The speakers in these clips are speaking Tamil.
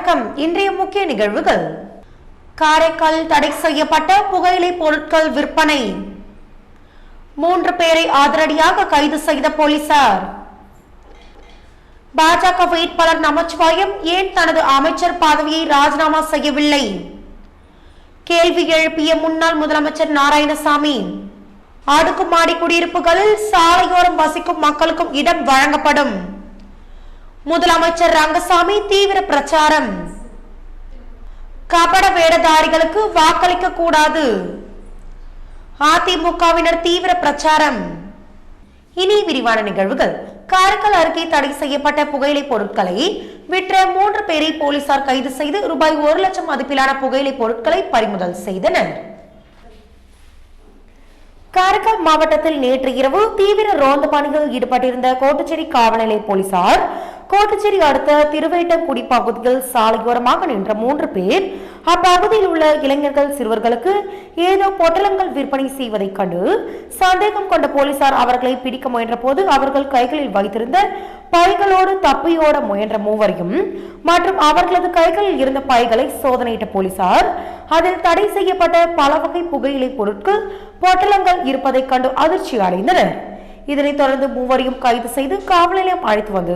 வணக்கம். இன்றைய முக்கிய நிகழ்வுகள். காரைக்கால் தடை செய்யப்பட்ட புகையிலை பொருட்கள் விற்பனை. 3 பேரை அதிரடியாக கைது செய்த போலீசார். பாஜக வேட்பாளர் நமச்சிவாயம் ஏன் தனது அமைச்சர் பதவியை ராஜினாமா செய்யவில்லை? கேள்வி எழுப்பிய முன்னாள் முதலமைச்சர் நாராயணசாமி. அடுக்குமாடி குடியிருப்புகளில் சாலையோரம் வசிக்கும் மக்களுக்கும் இடம் வழங்கப்படும். முதலமைச்சர் ரங்கசாமி தீவிர பிரச்சாரம். கபட வேடதாரிகளுக்கு வாக்களிக்க கூடாது. அதிமுகவினர் தீவிர பிரச்சாரம். இனி விரிவான நிகழ்வுகள். காரைக்கால் அருகே தடை செய்யப்பட்ட புகையிலை பொருட்களை விற்ற 3 பேரை போலீசார் கைது செய்து ரூபாய் 1 லட்சம் மதிப்பிலான புகையிலை பொருட்களை பறிமுதல் செய்தனர். காரைக்கால் மாவட்டத்தில் நேற்று இரவு தீவிர ரோந்து பணிகளில் ஈடுபட்டிருந்த கோட்டுச்சேரி காவல் நிலைய போலீசார் கோட்டுச்சேரி அடுத்த திருவேட்டங்குடி பகுதியில் சாலையோரமாக நின்ற 3 பேர் அப்பகுதியில் உள்ள இளைஞர்கள் சிறுவர்களுக்கு ஏதோ பொட்டலங்கள் விற்பனை செய்வதைக் கண்டு சந்தேகம் கொண்ட போலீசார் அவர்களை பிடிக்க முயன்ற போது அவர்கள் கைகளில் வைத்திருந்த பைகளோடு தப்பியோட முயன்ற 3வரையும் மற்றும் அவர்களது கைகளில் இருந்த பைகளை சோதனையிட்ட போலீசார் அதில் தடை செய்யப்பட்ட பல வகை புகையிலை பொருட்கள் பொட்டலங்கள் இருப்பதைக் கண்டு அதிர்ச்சி அடைந்தனர். இதனைத் தொடர்ந்து 3வரையும் கைது செய்து காவல் நிலையம் அழைத்து வந்து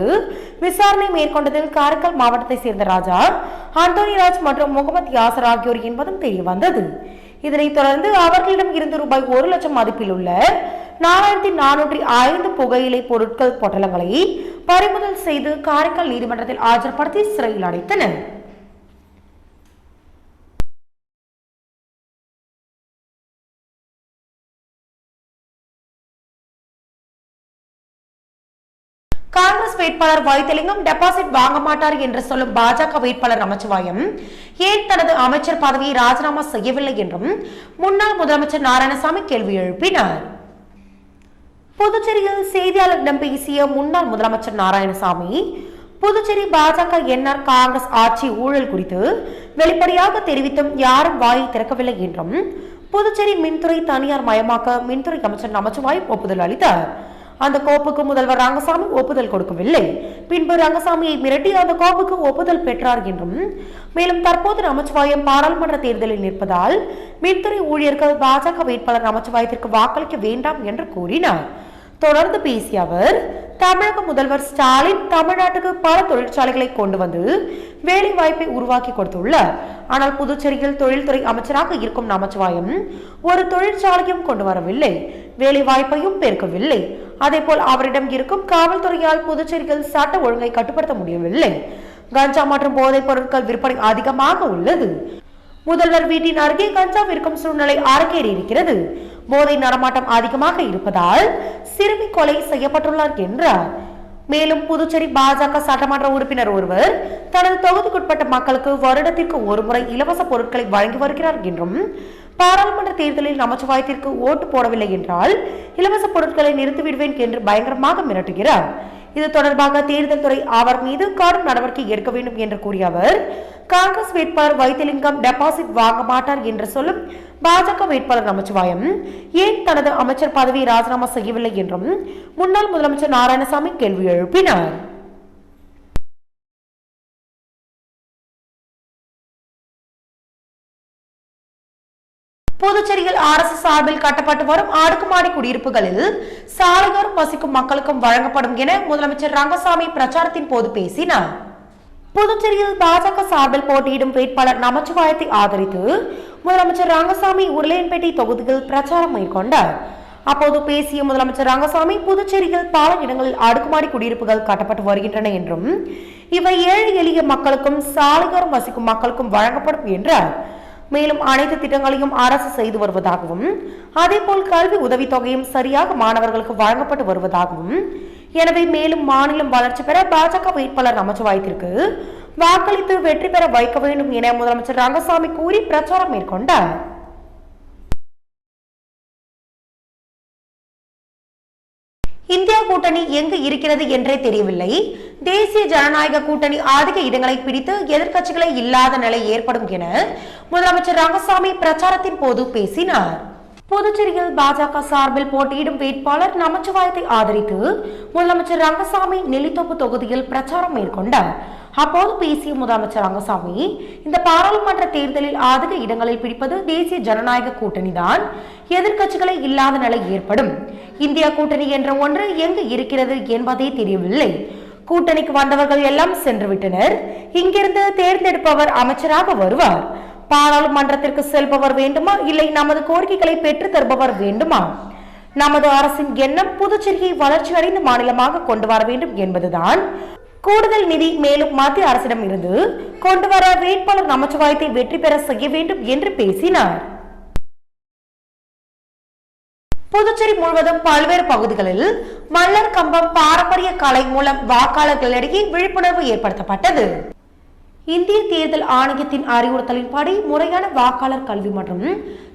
விசாரணை மேற்கொண்டதில் காரைக்கால் மாவட்டத்தை சேர்ந்த ராஜா, அந்தோனிராஜ் மற்றும் முகமது யாசர் ஆகியோர் என்பதும் தெரிய வந்தது. இதனைத் தொடர்ந்து அவர்களிடம் இருந்து ரூபாய் 1 லட்சம் மதிப்பில் உள்ள 4405 புகையிலை பொருட்கள் பொட்டலங்களை பறிமுதல் செய்து காரைக்கால் நீதிமன்றத்தில் ஆஜர்படுத்தி சிறையில் அடைத்தனர். காங்கிரஸ் வேட்பாளர் வைத்திலிங்கம் டெபாசிட் வாங்க மாட்டார் என்று சொல்லும் பாஜக வேட்பாளர் நமச்சிவாயம் ஏன் தனது அமைச்சர் பதவியை ராஜினாமா செய்யவில்லை என்றும் முன்னாள் முதலமைச்சர் நாராயணசாமி கேள்வி எழுப்பினார். புதுச்சேரியில் செய்தியாளர்களிடம் பேசிய முன்னாள் முதலமைச்சர் நாராயணசாமி, புதுச்சேரி பாஜக என்ஆர் காங்கிரஸ் ஆட்சி ஊழல் குறித்து வெளிப்படையாக தெரிவித்தும் யாரும் வாயை திறக்கவில்லை என்றும் புதுச்சேரி மின்துறை தனியார் மயமாக்க மின்துறை அமைச்சர் நமச்சிவாயம் ஒப்புதல் அளித்தார். அந்த கோப்புக்கு முதல்வர் ரங்கசாமி ஒப்புதல் கொடுக்கவில்லை. பின்பு ரங்கசாமியை மிரட்டி அந்த கோப்புக்கு ஒப்புதல் பெற்றார் என்றும் மேலும் தற்போது நமச்சிவாயம் பாராளுமன்ற தேர்தலில் நிற்பதால் மின்துறை ஊழியர்கள் பாஜக வேட்பாளர் நமச்சிவாயத்திற்கு வாக்களிக்க வேண்டாம் என்று கூறினார். தொடர்ந்து பேசிய அவர், தமிழக முதல்வர் ஸ்டாலின் தமிழ்நாட்டுக்கு பல தொழிற்சாலைகளை கொண்டு வந்து வேலை வாய்ப்பை உருவாக்கி கொடுத்துள்ளார். ஆனால் புதுச்சேரியில் தொழில்துறை அமைச்சராக இருக்கும் நமச்சிவாயம் ஒரு தொழிற்சாலையும் கொண்டு வரவில்லை, வேலை வாய்ப்பையும் பெருக்கவில்லை. அதேபோல் அவரிடம் இருக்கும் காவல்துறையால் புதுச்சேரியில் சட்ட ஒழுங்கை கட்டுப்படுத்த முடியவில்லை. கஞ்சா மற்றும் போதைப் பொருட்கள் விற்பனை அதிகமாக உள்ளது. முதல்வர் வீட்டின் அருகே கஞ்சா விற்கும் சூழ்நிலை அரங்கேறி இருக்கிறது. போதை நடமாட்டம் அதிகமாக இருப்பதால் சிறுமி கொலை செய்யப்பட்டுள்ளார் என்றார். மேலும் புதுச்சேரி பாஜக சட்டமன்ற உறுப்பினர் ஒருவர் தனது தொகுதிக்குட்பட்ட மக்களுக்கு வருடத்திற்கு ஒரு முறை இலவச பொருட்களை வழங்கி வருகிறார் என்றும் பாராளுமன்ற தேர்தலில் நமச்சிவாயத்திற்கு ஓட்டு போடவில்லை என்றால் இலவச பொருட்களை நிறுத்திவிடுவேன் என்று பயங்கரமாக மிரட்டுகிறார். இது தொடர்பாக தேர்தல் துறை அவர் மீது கடும் நடவடிக்கை எடுக்க வேண்டும் என்று கூறிய அவர், காங்கிரஸ் வேட்பாளர் வைத்திலிங்கம் டெபாசிட் வாங்க மாட்டார் என்று சொல்லும் பாஜக வேட்பாளர் நமச்சிவாயம் ஏன் தனது அமைச்சர் பதவியை ராஜினாமா செய்யவில்லை என்றும் முன்னாள் முதலமைச்சர் நாராயணசாமி கேள்வி எழுப்பினார். புதுச்சேரியில் அரசு சார்பில் கட்டப்பட்டு வரும் அடுக்குமாடி குடியிருப்புகளில் சாலையோரம் வசிக்கும் மக்களுக்கும் வழங்கப்படும் என முதலமைச்சர் ரங்கசாமி பிரச்சாரத்தின் போது பேசினார். புதுச்சேரியில் பாஜக சார்பில் போட்டியிடும் வேட்பாளர் நமச்சிவாயத்தை ஆதரித்து முதலமைச்சர் ரங்கசாமி உருளையன்பேட்டை தொகுதியில் பிரச்சாரம் மேற்கொண்டார். அப்போது பேசிய முதலமைச்சர் ரங்கசாமி, புதுச்சேரியில் பல இடங்களில் அடுக்குமாடி குடியிருப்புகள் கட்டப்பட்டு வருகின்றன என்றும் இவை ஏழை எளிய மக்களுக்கும் சாலையோரம் வசிக்கும் மக்களுக்கும் வழங்கப்படும் என்றார். மேலும் அனைத்து திட்டங்களையும் அரசு செய்து வருவதாகவும் அதேபோல் கல்வி உதவித்தொகையும் சரியாக மாணவர்களுக்கு வழங்கப்பட்டு வருவதாகவும் எனவே மேலும் மாநிலம் வளர்ச்சி பெற பாஜக வேட்பாளர் நமச்சிவாயத்திற்கு வாக்களித்து வெற்றி பெற வைக்க வேண்டும் என முதலமைச்சர் ரங்கசாமி கூறி பிரச்சாரம் மேற்கொண்டார். இந்தியா கூட்டணி எங்கு இருக்கிறது என்றே தெரியவில்லை. தேசிய ஜனநாயக கூட்டணி அதிக இடங்களை பிடித்து எதிர்க்கட்சிகளை இல்லாத நிலை ஏற்படும் என முதலமைச்சர் ரங்கசாமி பிரச்சாரத்தின் போது பேசினார். புதுச்சேரியில் பாஜக சார்பில் போட்டியிடும் வேட்பாளர் நமச்சிவாயத்தை ஆதரித்து முதலமைச்சர் ரங்கசாமி நெல்லித்தோப்பு தொகுதியில் பிரச்சாரம் மேற்கொண்டார். அப்போது பேசிய முதலமைச்சர் ரங்கசாமி, இந்த பாராளுமன்ற தேர்தலில் அதிக இடங்களில் பிடிப்பது தேசிய ஜனநாயக கூட்டணி தான். எதிர்க்கட்சிகளை இல்லாத நிலை ஏற்படும். இந்தியா கூட்டணி என்ற ஒன்று எங்கு இருக்கிறது என்பதே தெரியவில்லை. கூட்டணிக்கு வந்தவர்கள் எல்லாம் சென்று விட்டனர். இங்கிருந்து தேர்ந்தெடுப்பவர் அமைச்சராக வருவார். பாராளுமன்றத்திற்கு செல்பவர் வேண்டுமா, இல்லை நமது கோரிக்கைகளை பெற்று தருபவர் வேண்டுமா? நமது அரசின் எண்ணம் புதுச்சேரியை வளர்ச்சி அடைந்த மாநிலமாக கொண்டு வர வேண்டும் என்பதுதான். கூடுதல் நிதி மேலும் மத்திய அரசிடம் இருந்து கொண்டு வர வேட்பாளர் நமச்சிவாயத்தை வெற்றி பெற செய்ய வேண்டும் என்று பேசினார். புதுச்சேரி முழுவதும் பல்வேறு பகுதிகளில் மல்லர் கம்பம் பாரம்பரிய கலை மூலம் வாக்காளர்களிடையே விழிப்புணர்வு ஏற்படுத்தப்பட்டது. இந்திய தேர்தல் ஆணையத்தின் அறிவுறுத்தலின்படி முறையான வாக்காளர் கல்வி மற்றும்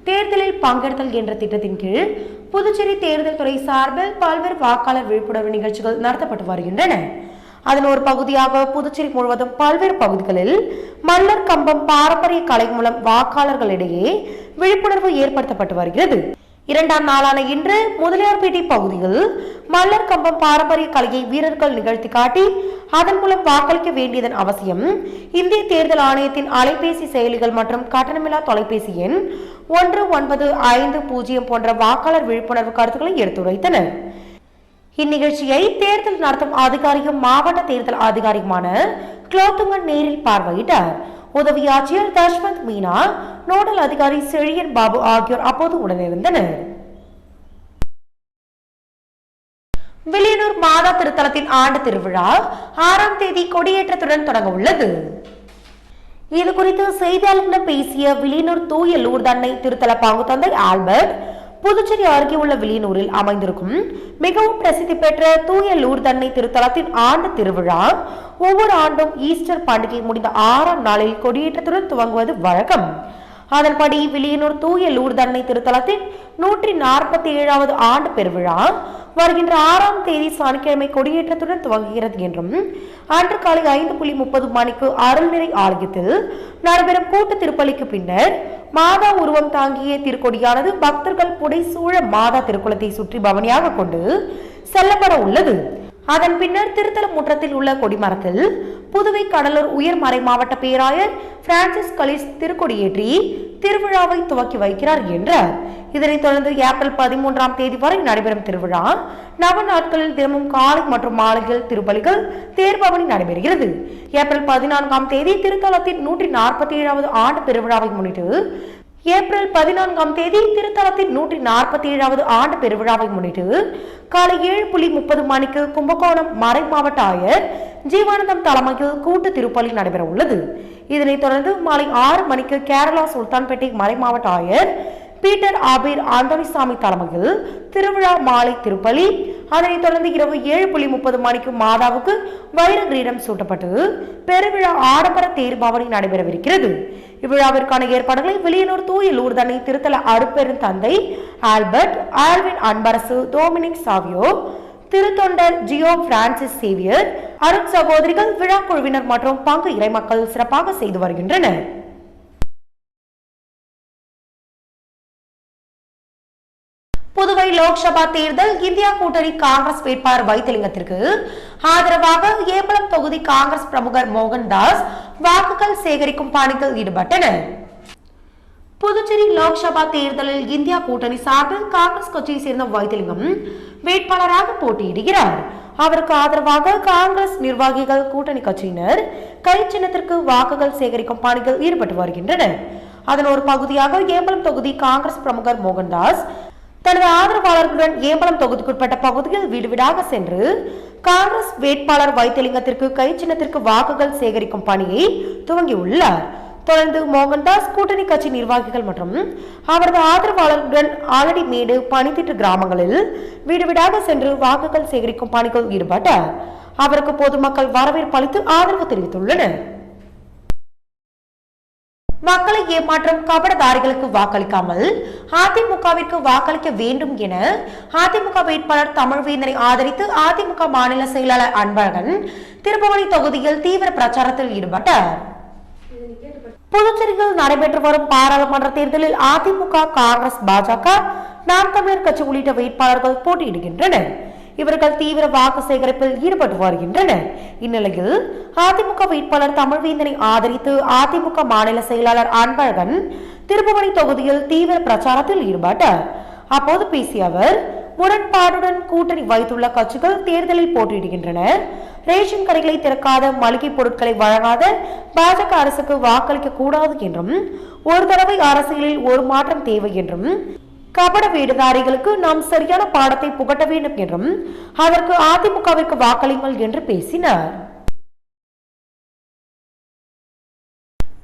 தேர்தலில் பங்கெடுத்தல் என்ற திட்டத்தின் கீழ் புதுச்சேரி தேர்தல் துறை சார்பில் பல்வேறு வாக்காளர் விழிப்புணர்வு நிகழ்ச்சிகள் நடத்தப்பட்டு வருகின்றன. அதன் ஒரு பகுதியாக புதுச்சேரி முழுவதும் பல்வேறு பகுதிகளில் மல்லர் கம்பம் பாரம்பரிய கலை மூலம் வாக்காளர்களிடையே விழிப்புணர்வு ஏற்படுத்தப்பட்டு வருகிறது. இரண்டாம் நாளான இன்று முதலியார்பேட்டை பகுதியில் மல்லர் கம்பம் பாரம்பரிய கலையை வீரர்கள் நிகழ்த்தி காட்டி அதன் மூலம் வாக்களிக்க வேண்டியதன் அவசியம், இந்திய தேர்தல் ஆணையத்தின் அலைபேசி செயலிகள் மற்றும் கட்டணமில்லா தொலைபேசி எண் 1950 போன்ற வாக்காளர் விழிப்புணர்வு கருத்துக்களை எடுத்துரைத்தனர். இந்நிகழ்ச்சியை தேர்தல் நடத்தும் அதிகாரியும் மாவட்ட தேர்தல் அதிகாரியுமான குலோத்துங்கன் நேரில் பார்வையிட்டார். உதவி ஆட்சியர் தஷ்வந்த் மீனா, நோடல் அதிகாரி செழியன் பாபு ஆகியோர் அப்போது உடனிருந்தனர். வில்லியனூர் மாதா திருத்தலத்தின் ஆண்டு திருவிழா 6ஆம் தேதி கொடியேற்றத்துடன் தொடங்க உள்ளது. இது குறித்து செய்தியாளர்களிடம் பேசிய வில்லியனூர் தூய லூர்து அன்னை திருத்தல பங்கு தந்தை ஆல்பர்ட், புதுச்சேரி அருகே உள்ள வில்லியனூரில் அமைந்திருக்கும் மிகவும் பிரசித்தி பெற்ற தூய லூர்து அன்னை திருத்தலத்தின் ஆண்டு திருவிழா ஒவ்வொரு ஆண்டும் ஈஸ்டர் பண்டிகை முடிந்த 6ஆம் நாளில் கொடியேற்றத்துடன் துவங்குவது வழக்கம். அதன்படி வில்லியனூர் தூய லூர்து அன்னை திருத்தலத்தின் 147வது ஆண்டு பெருவிழா வருகின்ற 6ஆம் தேதி சனிக்கிழமை கொடியேற்றத்துடன் துவங்குகிறது என்றும், அன்று காலை 5:30 மணிக்கு அருள்நிறை ஆலயத்தில் நடைபெறும் கூட்டு திருப்பலிக்கு பின்னர் மாதா உருவம் தாங்கிய திருக்கொடியானது பக்தர்கள் புடைசூழ மாதா திருக்குளத்தை சுற்றி பவனியாக கொண்டு செல்லப்பட உள்ளது. அதன் பின்னர் திருத்தல முற்றத்தில் உள்ள கொடிமரத்தில் புதுவை கடலூர் உயர்மறை மாவட்ட பேராயர் பிரான்சிஸ் கலிஸ் திருக்கொடியேற்றி திருவிழாவை துவக்கி வைக்கிறார் என்றார். இதனைத் தொடர்ந்து ஏப்ரல் 13ஆம் தேதி வரை நடைபெறும் திருவிழா 9 நாட்களில் தினமும் காலை மற்றும் மாலையில் திருப்பலிகள் தேர்பவனி நடைபெறுகிறது. ஏப்ரல் 14ஆம் தேதி திருத்தலத்தின் 147வது ஆண்டு பெருவிழாவை முன்னிட்டு ஏப்ரல் 14ஆம் தேதி திருத்தலத்தின் 147வது ஆண்டு பெருவிழாவை முன்னிட்டு காலை 7:30 மணிக்கு கும்பகோணம் மறை மாவட்ட ஆயர் ஜீவானந்தம் தலைமையில் கூட்டு திருப்பலி நடைபெற உள்ளது. இதனைத் தொடர்ந்து மாலை 6 மணிக்கு கேரளா சுல்தான்பேட்டை மறை மாவட்ட ஆயர் பீட்டர் ஆபீர் ஆந்தோனிசாமி தலைமையில் திருவிழா மாலை திருப்பலி. அதனைத் தொடர்ந்து இரவு 7:30 மணிக்கு மாதாவுக்கு வைர கிரீடம் சூட்டப்பட்டு பெருவிழா ஆடம்பர தேர்பவனி நடைபெறவிருக்கிறது. இவ்விழாவிற்கான ஏற்பாடுகளை வில்லியனூர் தூய லூர்து அன்னை திருத்தல அருட்பெரும் தந்தை Albert, Alvin Anbarasu, Dominic Savio, திருத்தொண்டர் ஜியோ பிரான்சிஸ் சேவியர், அருட் சகோதரிகள், விழா குழுவினர் மற்றும் பங்கு இறைமக்கள் சிறப்பாக செய்து வருகின்றனர். புதுவை லோக்சபா தேர்தல் இந்தியா கூட்டணி காங்கிரஸ் வேட்பாளர் வைத்திலிங்கத்திற்கு ஆதரவாக ஏம்பலம் தொகுதி காங்கிரஸ் பிரமுகர் மோகன்தாஸ் வாக்குகள் சேகரிக்கும் பணியில் ஈடுபட்டனர். புதுச்சேரி லோக்சபா தேர்தலில் இந்தியா கூட்டணி சார்பில் காங்கிரஸ் கட்சியை சேர்ந்த வைத்திலிங்கம் வேட்பாளராக போட்டியிடுகிறார். அவருக்கு ஆதரவாக காங்கிரஸ் நிர்வாகிகள், கூட்டணி கட்சியினர் கை சின்னத்திற்கு வாக்குகள் சேகரிக்கும் பணியில் ஈடுபட்டு வருகின்றனர். அதன் ஒரு பகுதியாக ஏம்பலம் தொகுதி காங்கிரஸ் பிரமுகர் மோகன்தாஸ் தனது ஆதரவாளர்களுடன் ஏம்பலம் தொகுதிக்குட்பட்ட பகுதியில் வீடு வீடாக சென்று காங்கிரஸ் வேட்பாளர் வைத்திலிங்கத்திற்கு கை சின்னத்திற்கு வாக்குகள் சேகரிக்கும் பணியை துவங்கியுள்ளார். தொடர்ந்து மோகன்தாஸ் கூட்டணி கட்சி நிர்வாகிகள் மற்றும் அவரது ஆதரவாளர்களுடன் ஆலடிமேடு, பனித்திட்டு கிராமங்களில் வீடு வீடாக சென்று வாக்குகள் சேகரிக்கும் பணியில் ஈடுபட்டார். அவருக்கு பொதுமக்கள் வரவேற்பு அளித்து ஆதரவு தெரிவித்துள்ளனர். மக்களை ஏமாற்றும் கபடதாரிகளுக்கு வாக்களிக்காமல் அதிமுகவிற்கு வாக்களிக்க வேண்டும் என அதிமுக வேட்பாளர் தமிழ்வேந்தனை ஆதரித்து அதிமுக மாநில செயலாளர் அன்பழகன் திருபுவனை தொகுதியில் தீவிர பிரச்சாரத்தில் ஈடுபட்டார். புதுச்சேரியில் நடைபெற்று வரும் பாராளுமன்ற தேர்தலில் அதிமுக, காங்கிரஸ், பாஜக, நாம் தமிழர் கட்சி உள்ளிட்ட வேட்பாளர்கள் போட்டியிடுகின்றனர். இவர்கள் தீவிர வாக்கு சேகரிப்பில் ஈடுபட்டு வருகின்றனர். இந்நிலையில் அதிமுக வேட்பாளர் தமிழ்வேந்தனை ஆதரித்து அதிமுக மாநில செயலாளர் அன்பழகன் திருப்புவனை தொகுதியில் தீவிர பிரச்சாரத்தில் ஈடுபட்டார். அப்போது பேசிய அவர், முரண்பாடுடன் கூட்டணி வைத்துள்ள கட்சிகள் தேர்தலில் போட்டியிடுகின்றன. ரேஷன் கடைகளை திறக்காத, மளிகை பொருட்களை வழங்காத பாஜக அரசுக்கு வாக்களிக்க கூடாது என்றும், ஒரு தடவை அரசியலில் ஒரு மாற்றம் தேவை என்றும், கபட வேடுதாரிகளுக்கு நாம் சரியான பாடத்தை புகட்ட வேண்டும் என்றும், அதற்கு அதிமுகவிற்கு வாக்களிங்கள் என்று பேசினார்.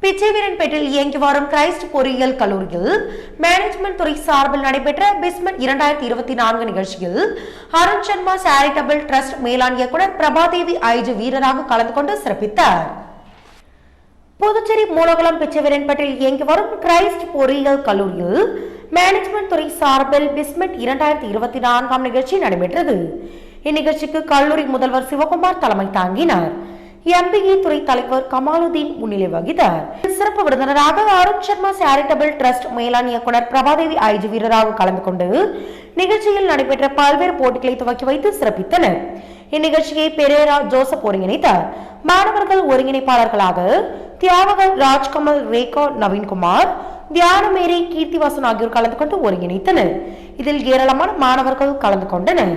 பிச்சைவீரன்பேட்டில் இயங்கி வரும் கிரைஸ்ட் பொறியியல் கல்லூரியில் மேனேஜ்மெண்ட் துறை சார்பில் நடைபெற்ற பிஸ்மெட் 2024 நிகழ்ச்சியில் அருண் சர்மா சேரிட்டபிள் டிரஸ்ட் மேலாண் இயக்குனர் பிரபாதேவி ஐஜி வீரராக கலந்து கொண்டு சிறப்பித்தார். புதுச்சேரி மூலகுளம் பிச்சைவீரன்பேட்டில் இயங்கி வரும் கிரைஸ்ட் பொறியியல் கல்லூரியில் மேனேஜ்மெண்ட் துறை சார்பில் பிஸ்மெட் 2024 நிகழ்ச்சி நடைபெற்றது. இந்நிகழ்ச்சிக்கு கல்லூரி முதல்வர் சிவகுமார் தலைமை தாங்கினார். MBA துறை தலைவர் கமாலுதீன் முன்னிலை வகித்தார். சிறப்பு விருந்தினராக அருண் சர்மா சேரிட்டபிள் டிரஸ்ட் மேலாண் இயக்குனர் பிரபாதேவி ஐஜி வீரராக கலந்து கொண்டு நிகழ்ச்சியில் நடைபெற்ற பல்வேறு போட்டிகளை துவக்கி வைத்து சிறப்பித்தனர். இந்நிகழ்ச்சியை பெரேரா ஜோசப் ஒருங்கிணைத்தார். மாணவர்கள் ஒருங்கிணைப்பாளர்களாக தியாகர், ராஜ்கமல், ரேகா, நவீன்குமார், தியானமேரி, கீர்த்திவாசன் ஆகியோர் கலந்து கொண்டு ஒருங்கிணைத்தனர். இதில் ஏராளமான மாணவர்கள் கலந்து கொண்டனர்.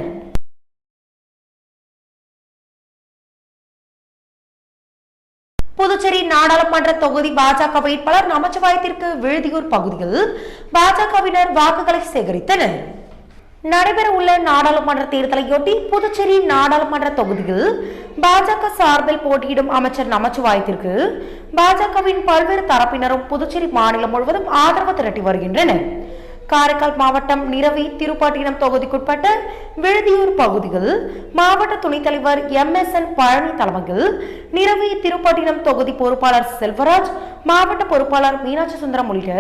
புதுச்சேரி நாடாளுமன்ற தொகுதி பாஜக வேட்பாளர் நமச்சிவாயத்திற்கு விழுதியூர் பகுதியில் பாஜகவினர் வாக்குகளை சேகரித்தனர். நடைபெற உள்ள நாடாளுமன்ற தேர்தலையொட்டி புதுச்சேரி நாடாளுமன்ற தொகுதியில் பாஜக சார்பில் போட்டியிடும் அமைச்சர் நமச்சிவாயத்திற்கு பாஜகவின் பல்வேறு தரப்பினரும் புதுச்சேரி மாநிலம் முழுவதும் ஆதரவு திரட்டி வருகின்றனர். காரைக்கால் மாவட்டம் நிரவி திருப்பட்டினம் தொகுதிக்குட்பட்ட விழுதியூர் பகுதியில் மாவட்ட துணைத் தலைவர் MSN பழனி தலைமையில் நிரவி திருப்பட்டினம் தொகுதி பொறுப்பாளர் செல்வராஜ், மாவட்ட பொறுப்பாளர் மீனாட்சி சுந்தரம் உள்ளிட்ட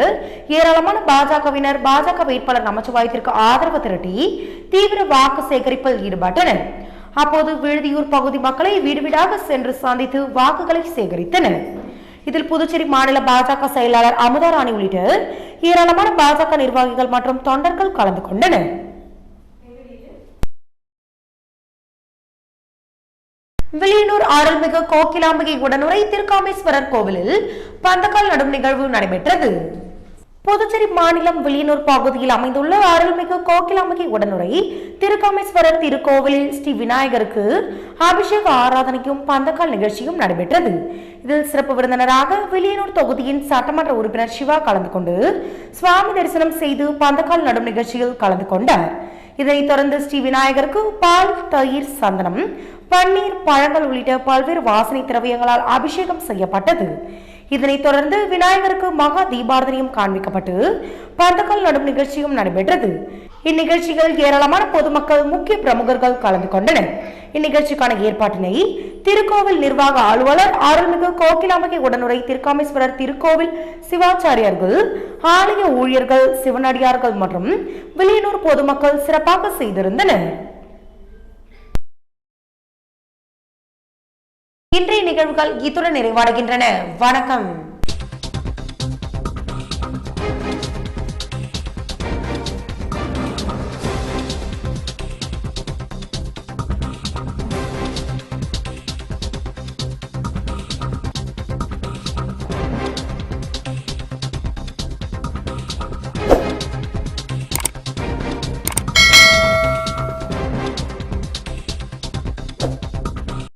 ஏராளமான பாஜகவினர் பாஜக வேட்பாளர் நமச்சிவாயத்திற்கு ஆதரவு திரட்டி தீவிர வாக்கு சேகரிப்பில் ஈடுபட்டனர். அப்போது விழுதியூர் பகுதி மக்களை வீடு வீடாக சென்று சந்தித்து வாக்குகளை சேகரித்தனர். இதில் புதுச்சேரி மாநில பாஜக செயலாளர் அமுதாராணி உள்ளிட்ட ஏராளமான பாஜக நிர்வாகிகள் மற்றும் தொண்டர்கள் கலந்து கொண்டனர். வில்லியனூர் அருள்மிகு கோகிலாம்பிகை உடனுரை திருக்காமேஸ்வரர் கோவிலில் பந்தக்கால் நடும் நிகழ்வு நடைபெற்றது. புதுச்சேரி மாநிலம் வில்லியனூர் பகுதியில் அமைந்துள்ள அருள்மிகு கோகிலாம்பிகை உடனுரை திருக்காமேஸ்வரர் திருக்கோவிலில் ஸ்ரீ விநாயகருக்கு அபிஷேக ஆராதனையும் பந்தக்கால் நிகழ்ச்சியும் நடைபெற்றது. இதில் சிறப்பு விருந்தினராக வில்லியனூர் தொகுதியின் சட்டமன்ற உறுப்பினர் சிவா கலந்து கொண்டு சுவாமி தரிசனம் செய்து பந்தக்கால் நடும் நிகழ்ச்சியில் கலந்து கொண்டார். இதனைத் தொடர்ந்து ஸ்ரீ விநாயகருக்கு பால், தயிர், சந்தனம், பன்னீர், பழங்கள் உள்ளிட்ட பல்வேறு வாசனை திரவியங்களால் அபிஷேகம் செய்யப்பட்டது. இதனைத் தொடர்ந்து விநாயகருக்கு மகா தீபாரதனையும் காண்பிக்கப்பட்டு பந்தக்கால் நடும் நிகழ்ச்சியும் நடைபெற்றது. இந்நிகழ்ச்சிகள் ஏராளமான பொதுமக்கள், முக்கிய பிரமுகர்கள் கலந்து கொண்டனர். இந்நிகழ்ச்சிக்கான ஏற்பாட்டினை திருக்கோவில் நிர்வாக அலுவலர் அருள்மிகு கோகிலாம்பிகை உடனுரை திருக்காமேஸ்வரர் திருக்கோவில் சிவாச்சாரியர்கள், ஆலய ஊழியர்கள், சிவனடியார்கள் மற்றும் வில்லியனூர் பொதுமக்கள் சிறப்பாக செய்திருந்தனர். இன்றைய நிகழ்வுகள் இத்துடன் நிறைவடைகின்றன. வணக்கம்.